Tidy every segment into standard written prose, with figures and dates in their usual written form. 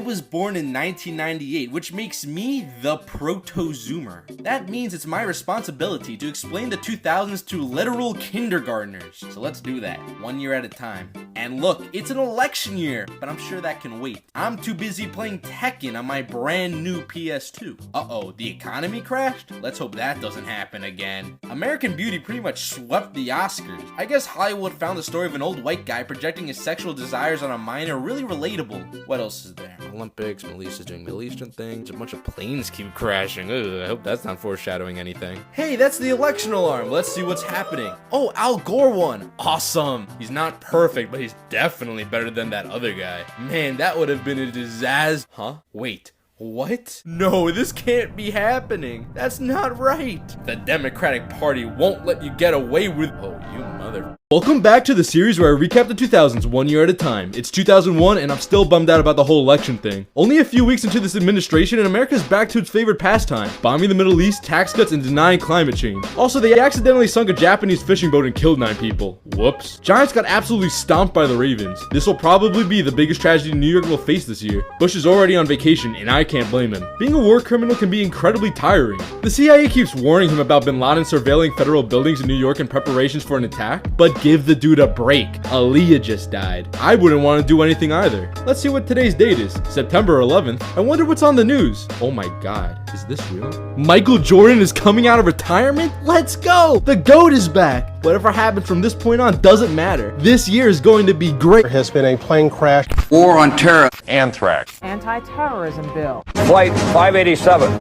I was born in 1998, which makes me the proto-zoomer. That means it's my responsibility to explain the 2000s to literal kindergartners. So let's do that, 1 year at a time. And look, it's an election year, but I'm sure that can wait. I'm too busy playing Tekken on my brand new PS2. Uh-oh, the economy crashed? Let's hope that doesn't happen again. American Beauty pretty much swept the Oscars. I guess Hollywood found the story of an old white guy projecting his sexual desires on a minor really relatable. What else is there? Olympics, Middle East is doing Middle Eastern things, a bunch of planes keep crashing. Ugh, I hope that's not foreshadowing anything. Hey, that's the election alarm. Let's see what's happening. Oh, Al Gore won. Awesome. He's not perfect, but he's definitely better than that other guy. Man, that would have been a disaster. Huh? Wait. What? No, this can't be happening. That's not right. The Democratic Party won't let you get away with— Oh, you mother— Welcome back to the series where I recap the 2000s 1 year at a time. It's 2001 and I'm still bummed out about the whole election thing. Only a few weeks into this administration and America's back to its favorite pastime, bombing the Middle East, tax cuts, and denying climate change. Also, they accidentally sunk a Japanese fishing boat and killed 9 people. Whoops. Giants got absolutely stomped by the Ravens. This will probably be the biggest tragedy New York will face this year. Bush is already on vacation and I can't blame him. Being a war criminal can be incredibly tiring. The CIA keeps warning him about bin Laden surveilling federal buildings in New York in preparations for an attack, but give the dude a break. Aaliyah just died. I wouldn't want to do anything either. Let's see what today's date is. September 11th. I wonder what's on the news. Oh my god, is this real? Michael Jordan is coming out of retirement? Let's go! The GOAT is back! Whatever happens from this point on doesn't matter. This year is going to be great. There has been a plane crash. War on terror. Anthrax. Anti-terrorism bill. Flight 587.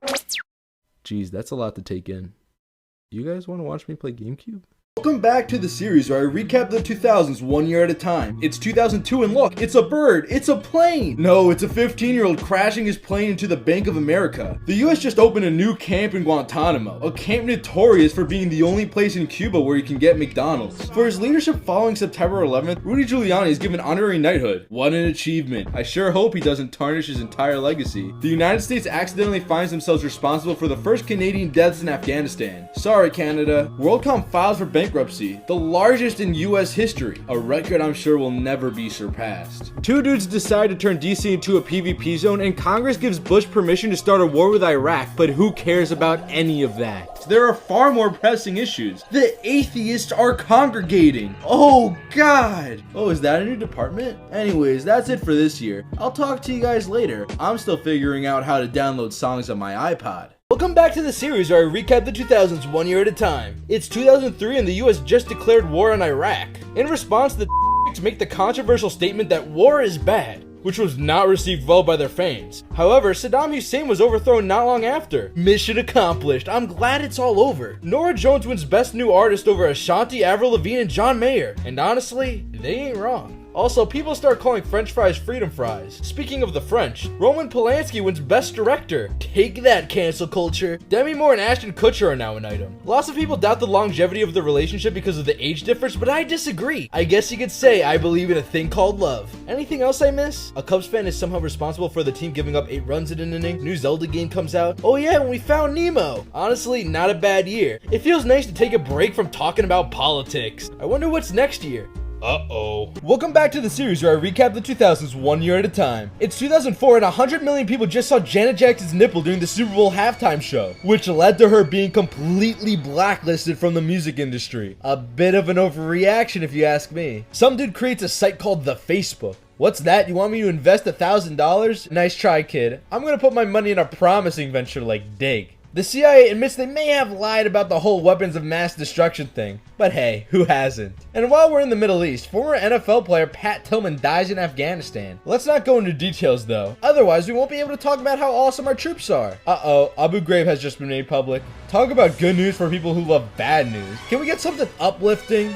Jeez, that's a lot to take in. You guys want to watch me play GameCube? Welcome back to the series where I recap the 2000s 1 year at a time. It's 2002 and look, it's a bird, it's a plane! No, it's a 15-year-old crashing his plane into the Bank of America. The US just opened a new camp in Guantanamo, a camp notorious for being the only place in Cuba where you can get McDonald's. For his leadership following September 11th, Rudy Giuliani is given honorary knighthood. What an achievement. I sure hope he doesn't tarnish his entire legacy. The United States accidentally finds themselves responsible for the first Canadian deaths in Afghanistan. Sorry, Canada. WorldCom files for bankruptcy, the largest in US history, a record I'm sure will never be surpassed. 2 dudes decide to turn DC into a PvP zone and Congress gives Bush permission to start a war with Iraq, but who cares about any of that? There are far more pressing issues. The atheists are congregating. Oh god! Oh, is that a new department? Anyways, that's it for this year. I'll talk to you guys later. I'm still figuring out how to download songs on my iPod. Welcome back to the series where I recap the 2000s 1 year at a time. It's 2003 and the US just declared war on Iraq. In response, the make the controversial statement that war is bad, which was not received well by their fans. However, Saddam Hussein was overthrown not long after. Mission accomplished. I'm glad it's all over. Norah Jones wins Best New Artist over Ashanti, Avril Lavigne, and John Mayer. And honestly, they ain't wrong. Also, people start calling French fries freedom fries. Speaking of the French, Roman Polanski wins Best Director. Take that, cancel culture. Demi Moore and Ashton Kutcher are now an item. Lots of people doubt the longevity of the relationship because of the age difference, but I disagree. I guess you could say I believe in a thing called love. Anything else I miss? A Cubs fan is somehow responsible for the team giving up 8 runs in an inning. New Zelda game comes out. Oh yeah, and we found Nemo. Honestly, not a bad year. It feels nice to take a break from talking about politics. I wonder what's next year. Uh-oh. Welcome back to the series where I recap the 2000s 1 year at a time. It's 2004 and 100 million people just saw Janet Jackson's nipple during the Super Bowl halftime show, which led to her being completely blacklisted from the music industry. A bit of an overreaction if you ask me. Some dude creates a site called The Facebook. What's that? You want me to invest $1,000? Nice try, kid. I'm gonna put my money in a promising venture like Dig. The CIA admits they may have lied about the whole weapons of mass destruction thing, but hey, who hasn't? And while we're in the Middle East, former NFL player Pat Tillman dies in Afghanistan. Let's not go into details though, otherwise we won't be able to talk about how awesome our troops are. Uh-oh, Abu Ghraib has just been made public. Talk about good news for people who love bad news. Can we get something uplifting?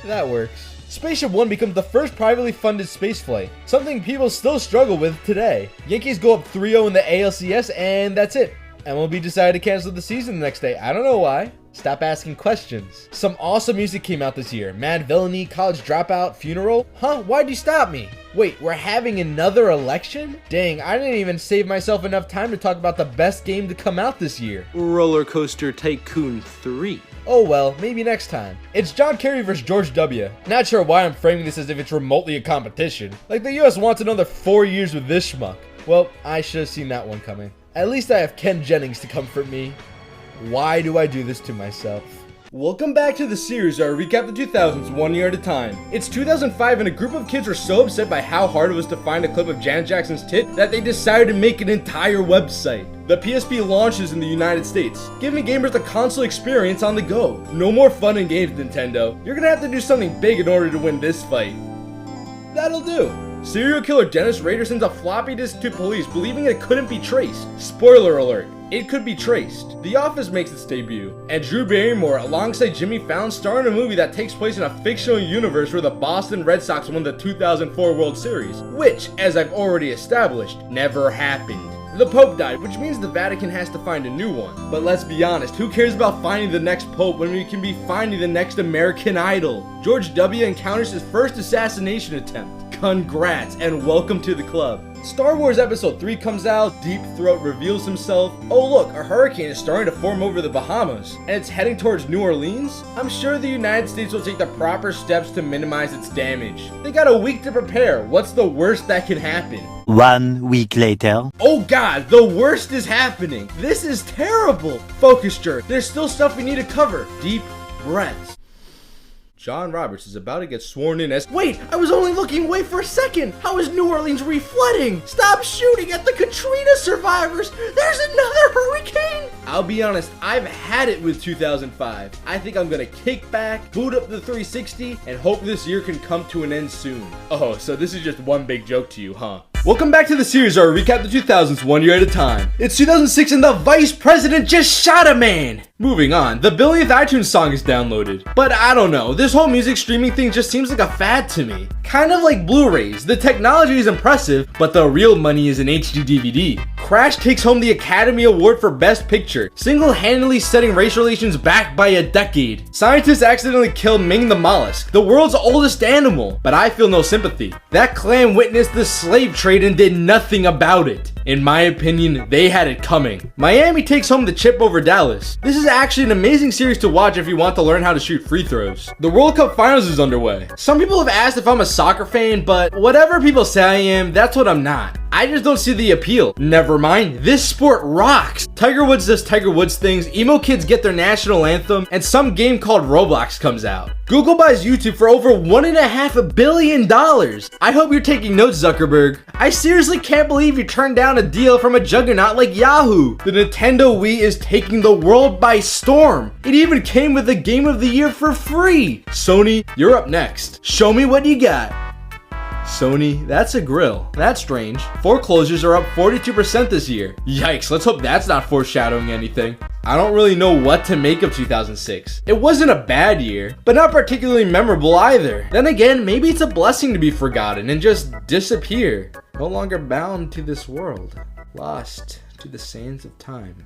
That works. Spaceship One becomes the first privately funded spaceflight, something people still struggle with today. Yankees go up 3-0 in the ALCS and that's it. MLB decided to cancel the season the next day. I don't know why. Stop asking questions. Some awesome music came out this year. Mad Villainy, College Dropout, Funeral. Huh? Why'd you stop me? Wait, we're having another election? Dang, I didn't even save myself enough time to talk about the best game to come out this year. Roller Coaster Tycoon 3. Oh well, maybe next time. It's John Kerry versus George W. Not sure why I'm framing this as if it's remotely a competition. Like the US wants another 4 years with this schmuck. Well, I should have seen that one coming. At least I have Ken Jennings to comfort me. Why do I do this to myself? Welcome back to the series where I recap the 2000s 1 year at a time. It's 2005 and a group of kids were so upset by how hard it was to find a clip of Janet Jackson's tit that they decided to make an entire website. The PSP launches in the United States, giving gamers the console experience on the go. No more fun and games, Nintendo. You're gonna have to do something big in order to win this fight. That'll do. Serial killer Dennis Rader sends a floppy disk to police believing it couldn't be traced. Spoiler alert. It could be traced. The Office makes its debut, and Drew Barrymore alongside Jimmy Fallon star in a movie that takes place in a fictional universe where the Boston Red Sox won the 2004 World Series, which, as I've already established, never happened. The Pope died, which means the Vatican has to find a new one. But let's be honest, who cares about finding the next Pope when we can be finding the next American Idol? George W. encounters his first assassination attempt. Congrats, and welcome to the club. Star Wars Episode 3 comes out, Deep Throat reveals himself. Oh look, a hurricane is starting to form over the Bahamas, and it's heading towards New Orleans? I'm sure the United States will take the proper steps to minimize its damage. They got a week to prepare. What's the worst that can happen? 1 week later. Oh god, the worst is happening. This is terrible. Focus, jerk. There's still stuff we need to cover. Deep breaths. John Roberts is about to get sworn in as— Wait, I was only looking away for a second. How is New Orleans reflooding? Stop shooting at the Katrina survivors. There's another hurricane. I'll be honest, I've had it with 2005. I think I'm gonna kick back, boot up the 360, and hope this year can come to an end soon. Oh, so this is just one big joke to you, huh? Welcome back to the series where I recap the 2000s 1 year at a time. It's 2006 and the vice president just shot a man! Moving on, the billionth iTunes song is downloaded. But I don't know, this whole music streaming thing just seems like a fad to me. Kind of like Blu-rays, the technology is impressive, but the real money is in HD DVD. Crash takes home the Academy Award for Best Picture, single-handedly setting race relations back by a decade. Scientists accidentally killed Ming the mollusk, the world's oldest animal, but I feel no sympathy. That clan witnessed the slave trade and did nothing about it. In my opinion, they had it coming. Miami takes home the chip over Dallas. This is actually an amazing series to watch if you want to learn how to shoot free throws. The World Cup Finals is underway. Some people have asked if I'm a soccer fan, but whatever people say I am, that's what I'm not. I just don't see the appeal. Never mind, this sport rocks. Tiger Woods does Tiger Woods things, emo kids get their national anthem, and some game called Roblox comes out. Google buys YouTube for over $1.5 billion. I hope you're taking notes, Zuckerberg. I seriously can't believe you turned down a deal from a juggernaut like Yahoo. The Nintendo Wii is taking the world by storm. It even came with the Game of the Year for free. Sony, you're up next. Show me what you got. Sony, that's a grill. That's strange. Foreclosures are up 42% this year. Yikes, let's hope that's not foreshadowing anything. I don't really know what to make of 2006. It wasn't a bad year, but not particularly memorable either. Then again, maybe it's a blessing to be forgotten and just disappear. No longer bound to this world. Lost to the sands of time.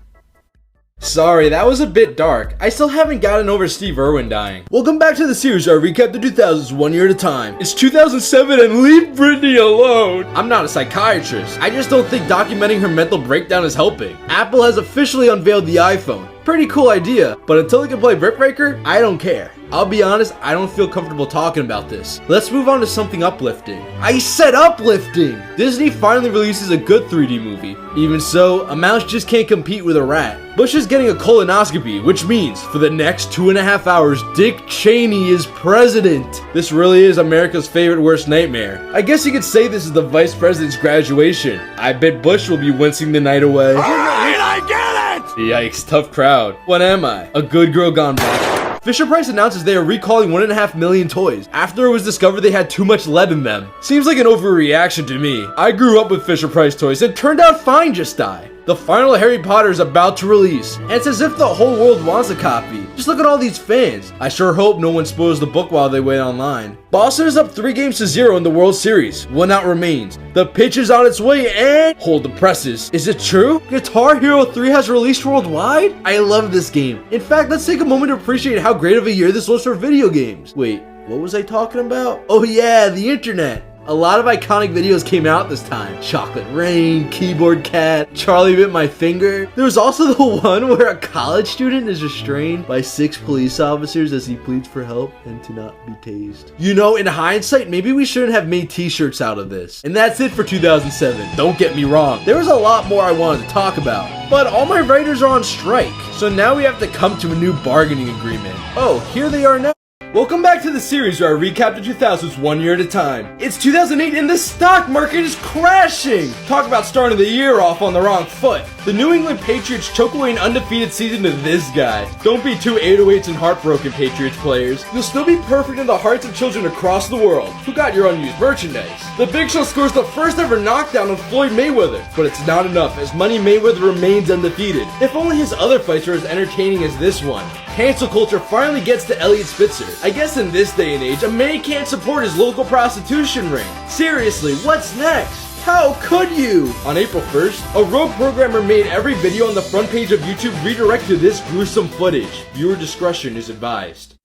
Sorry, that was a bit dark. I still haven't gotten over Steve Irwin dying. Welcome back to the series where I recap the 2000s 1 year at a time. It's 2007 and leave Britney alone. I'm not a psychiatrist. I just don't think documenting her mental breakdown is helping. Apple has officially unveiled the iPhone. Pretty cool idea, but until it can play Brick Breaker, I don't care. I'll be honest, I don't feel comfortable talking about this. Let's move on to something uplifting. I said uplifting! Disney finally releases a good 3D movie. Even so, a mouse just can't compete with a rat. Bush is getting a colonoscopy, which means for the next 2.5 hours, Dick Cheney is president. This really is America's favorite worst nightmare. I guess you could say this is the vice president's graduation. I bet Bush will be wincing the night away. Alright, I get it! Yikes, tough crowd. What am I? A good girl gone bad? Fisher-Price announces they are recalling 1.5 million toys after it was discovered they had too much lead in them. Seems like an overreaction to me. I grew up with Fisher-Price toys and turned out fine, just die. The final Harry Potter is about to release, and it's as if the whole world wants a copy. Just look at all these fans. I sure hope no one spoils the book while they wait online. Boston is up 3-0 in the World Series. One out remains. The pitch is on its way and— hold the presses. Is it true? Guitar Hero 3 has released worldwide? I love this game. In fact, let's take a moment to appreciate how great of a year this was for video games. Wait, what was I talking about? Oh yeah, the internet. A lot of iconic videos came out this time. Chocolate Rain, Keyboard Cat, Charlie Bit My Finger. There was also the one where a college student is restrained by 6 police officers as he pleads for help and to not be tased. You know, in hindsight, maybe we shouldn't have made t-shirts out of this. And that's it for 2007. Don't get me wrong. There was a lot more I wanted to talk about, but all my writers are on strike. So now we have to come to a new bargaining agreement. Oh, here they are now. Welcome back to the series where I recap the 2000s 1 year at a time. It's 2008 and the stock market is crashing! Talk about starting the year off on the wrong foot. The New England Patriots choke away an undefeated season to this guy. Don't be too 808s and heartbroken, Patriots players. You'll still be perfect in the hearts of children across the world who got your unused merchandise. The Big Show scores the first ever knockdown on Floyd Mayweather, but it's not enough as Money Mayweather remains undefeated. If only his other fights are as entertaining as this one. Cancel culture finally gets to Elliot Spitzer. I guess in this day and age, a man can't support his local prostitution ring. Seriously, what's next? How could you? On April 1st, a rogue programmer made every video on the front page of YouTube redirect to this gruesome footage. Viewer discretion is advised.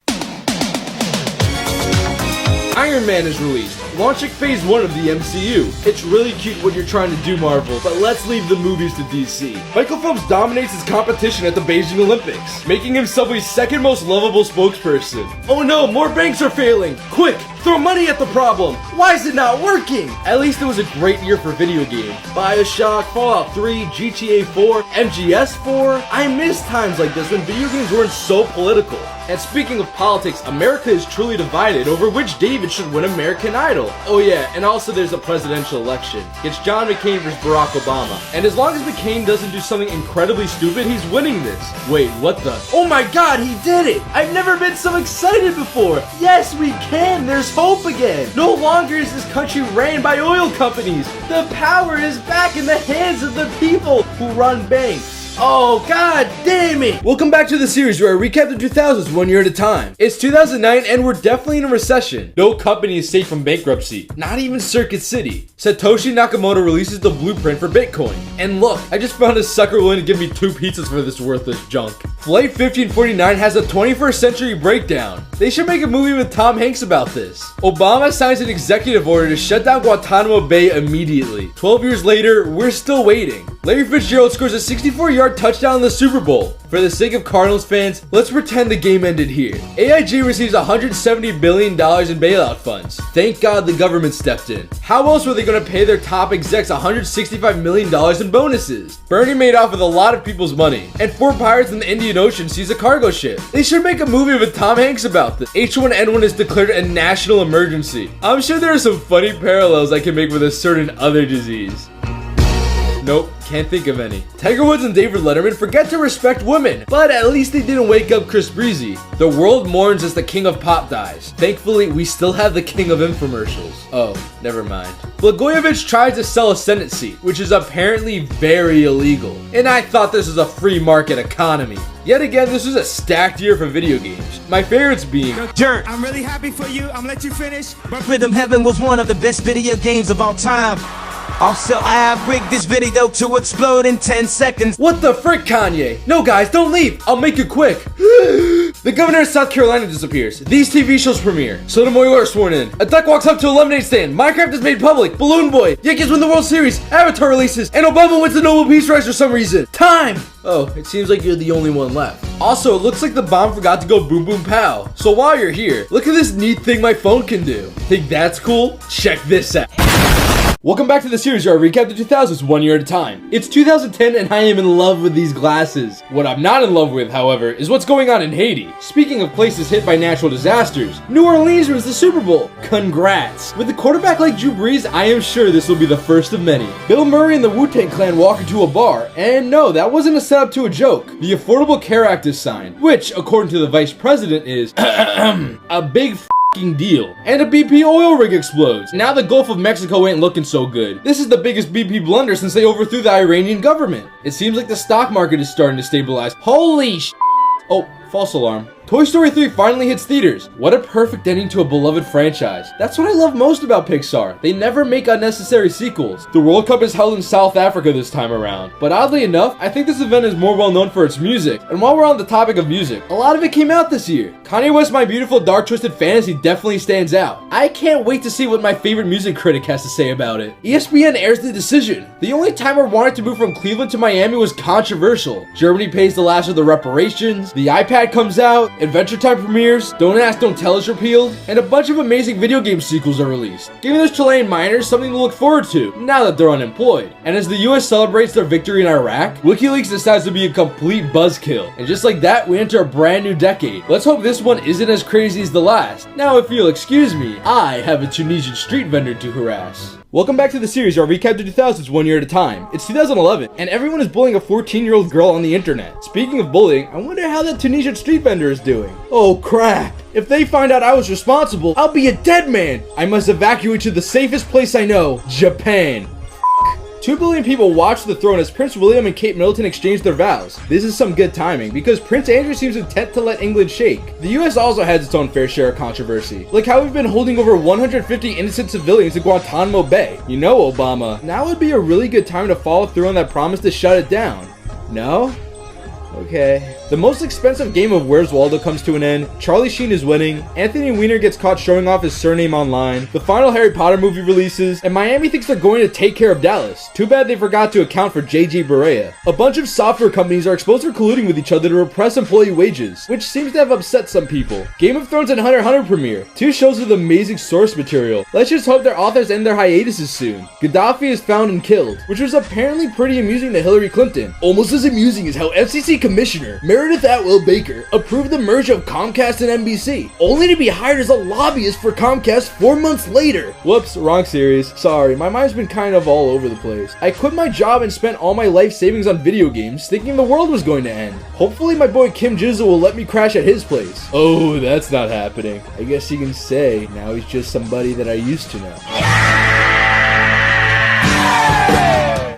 Iron Man is released, launching phase 1 of the MCU. It's really cute what you're trying to do, Marvel, but let's leave the movies to DC. Michael Phelps dominates his competition at the Beijing Olympics, making himself the second most lovable spokesperson. Oh no, more banks are failing! Quick, throw money at the problem! Why is it not working? At least it was a great year for video games. BioShock, Fallout 3, GTA 4, MGS 4. I miss times like this when video games weren't so political. And speaking of politics, America is truly divided over which David should win American Idol. Oh yeah, and also there's a presidential election. It's John McCain versus Barack Obama. And as long as McCain doesn't do something incredibly stupid, he's winning this. Wait, what the? Oh my god, he did it! I've never been so excited before! Yes, we can! There's hope again! No longer is this country ran by oil companies! The power is back in the hands of the people who run banks. Oh, god damn it! Welcome back to the series where I recap the 2000s 1 year at a time. It's 2009 and we're definitely in a recession. No company is safe from bankruptcy. Not even Circuit City. Satoshi Nakamoto releases the blueprint for Bitcoin. And look, I just found a sucker willing to give me 2 pizzas for this worthless junk. Flight 1549 has a 21st century breakdown. They should make a movie with Tom Hanks about this. Obama signs an executive order to shut down Guantanamo Bay immediately. 12 years later, we're still waiting. Larry Fitzgerald scores a 64-yard touchdown in the Super Bowl. For the sake of Cardinals fans, let's pretend the game ended here. AIG receives $170 billion in bailout funds. Thank God the government stepped in. How else were they going to pay their top execs $165 million in bonuses? Bernie made off with a lot of people's money. And 4 pirates in the Indian Ocean seize a cargo ship. They should make a movie with Tom Hanks about this. H1N1 is declared a national emergency. I'm sure there are some funny parallels I can make with a certain other disease. Nope, can't think of any. Tiger Woods and David Letterman forget to respect women, but at least they didn't wake up Chris Breezy. The world mourns as the king of pop dies. Thankfully, we still have the king of infomercials. Oh, never mind. Blagojevich tries to sell a Senate seat, which is apparently very illegal. And I thought this was a free market economy. Yet again, this was a stacked year for video games. My favorites being Dirt. I'm really happy for you. I'm gonna let you finish. But Rhythm Heaven was one of the best video games of all time. Also, I rigged this video to explode in 10 seconds. What the frick, Kanye? No, guys, don't leave. I'll make it quick. The governor of South Carolina disappears. These TV shows premiere. Sotomayor are sworn in. A duck walks up to a lemonade stand. Minecraft is made public. Balloon Boy. Yankees win the World Series. Avatar releases. And Obama wins the Nobel Peace Prize for some reason. Time! Oh, it seems like you're the only one left. Also, it looks like the bomb forgot to go boom boom pow. So while you're here, look at this neat thing my phone can do. Think that's cool? Check this out. Welcome back to the series where I recap the 2000s 1 year at a time. It's 2010 and I am in love with these glasses. What I'm not in love with, however, is what's going on in Haiti. Speaking of places hit by natural disasters, New Orleans wins the Super Bowl. Congrats. With a quarterback like Drew Brees, I am sure this will be the first of many. Bill Murray and the Wu-Tang Clan walk into a bar, and no, that wasn't a setup to a joke. The Affordable Care Act is signed, which, according to the vice president, is a big deal. And a BP oil rig explodes. Now the Gulf of Mexico ain't looking so good. This is the biggest BP blunder since they overthrew the Iranian government. It seems like the stock market is starting to stabilize. Holy sh**. Oh, false alarm. Toy Story 3 finally hits theaters. What a perfect ending to a beloved franchise. That's what I love most about Pixar. They never make unnecessary sequels. The World Cup is held in South Africa this time around. But oddly enough, I think this event is more well known for its music. And while we're on the topic of music, a lot of it came out this year. Kanye West's My Beautiful Dark Twisted Fantasy definitely stands out. I can't wait to see what my favorite music critic has to say about it. ESPN airs The Decision. The only time I wanted to move from Cleveland to Miami was controversial. Germany pays the last of the reparations, the iPad comes out, Adventure Time premieres, Don't Ask, Don't Tell is repealed, and a bunch of amazing video game sequels are released, giving those Chilean miners something to look forward to now that they're unemployed. And as the US celebrates their victory in Iraq, WikiLeaks decides to be a complete buzzkill. And just like that, we enter a brand new decade. Let's hope this one isn't as crazy as the last. Now, if you'll excuse me, I have a Tunisian street vendor to harass. Welcome back to the series where I recap the 2000s one year at a time. It's 2011, and everyone is bullying a 14-year-old girl on the internet. Speaking of bullying, I wonder how that Tunisian street vendor is doing. Oh crap! If they find out I was responsible, I'll be a dead man! I must evacuate to the safest place I know, Japan. 2 billion people watched the throne as Prince William and Kate Middleton exchanged their vows. This is some good timing, because Prince Andrew seems intent to let England shake. The US also has its own fair share of controversy, like how we've been holding over 150 innocent civilians in Guantanamo Bay. You know, Obama, now would be a really good time to follow through on that promise to shut it down. No? Okay. The most expensive game of Where's Waldo comes to an end, Charlie Sheen is winning, Anthony Weiner gets caught showing off his surname online, the final Harry Potter movie releases, and Miami thinks they're going to take care of Dallas. Too bad they forgot to account for JJ Barea. A bunch of software companies are exposed for colluding with each other to repress employee wages, which seems to have upset some people. Game of Thrones and Hunter x Hunter premiere, 2 shows with amazing source material. Let's just hope their authors end their hiatuses soon. Gaddafi is found and killed, which was apparently pretty amusing to Hillary Clinton. Almost as amusing as how FCC Commissioner Meredith Atwell Baker approved the merger of Comcast and NBC, only to be hired as a lobbyist for Comcast 4 months later. Whoops, wrong series. Sorry, my mind's been kind of all over the place. I quit my job and spent all my life savings on video games, thinking the world was going to end. Hopefully my boy Kim Jizzle will let me crash at his place. Oh, that's not happening. I guess you can say now he's just somebody that I used to know.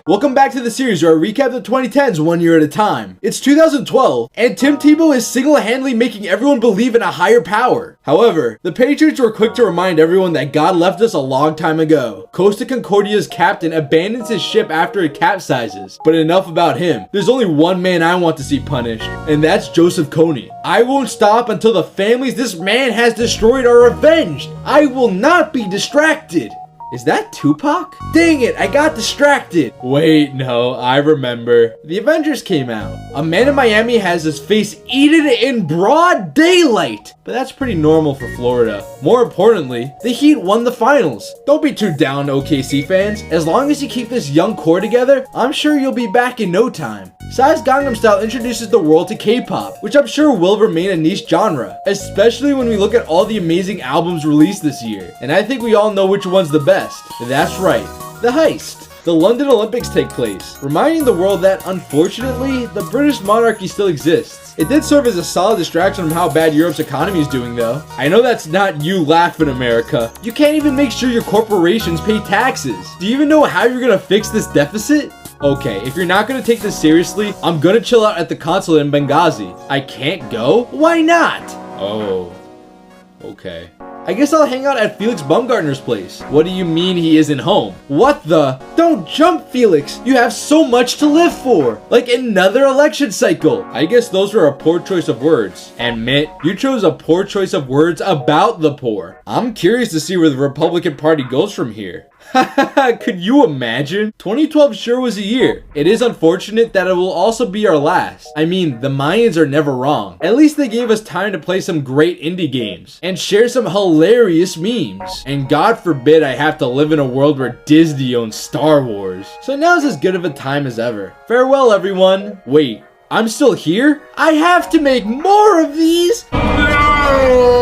Welcome back to the series where I recap the 2010s one year at a time. It's 2012, and Tim Tebow is single-handedly making everyone believe in a higher power. However, the Patriots were quick to remind everyone that God left us a long time ago. Costa Concordia's captain abandons his ship after it capsizes. But enough about him. There's only one man I want to see punished, and that's Joseph Kony. I won't stop until the families this man has destroyed are avenged. I will not be distracted. Is that Tupac? Dang it, I got distracted. Wait, no, I remember. The Avengers came out. A man in Miami has his face eaten in broad daylight. But that's pretty normal for Florida. More importantly, the Heat won the finals. Don't be too down, OKC fans. As long as you keep this young core together, I'm sure you'll be back in no time. Psy's Gangnam Style introduces the world to K-pop, which I'm sure will remain a niche genre, especially when we look at all the amazing albums released this year. And I think we all know which one's the best. That's right, The Heist. The London Olympics take place, reminding the world that, unfortunately, the British monarchy still exists. It did serve as a solid distraction from how bad Europe's economy is doing though. I know that's not you laughing, America. You can't even make sure your corporations pay taxes. Do you even know how you're gonna fix this deficit? Okay, if you're not gonna take this seriously, I'm gonna chill out at the consulate in Benghazi. I can't go? Why not? Oh, okay. I guess I'll hang out at Felix Baumgartner's place. What do you mean he isn't home? What the? Don't jump, Felix! You have so much to live for! Like another election cycle! I guess those were a poor choice of words. And Mitt, you chose a poor choice of words about the poor. I'm curious to see where the Republican Party goes from here. Could you imagine? 2012 sure was a year. It is unfortunate that it will also be our last. I mean, the Mayans are never wrong. At least they gave us time to play some great indie games and share some hilarious memes. And God forbid I have to live in a world where Disney owns Star Wars. So now's as good of a time as ever. Farewell, everyone. Wait, I'm still here? I have to make more of these? No!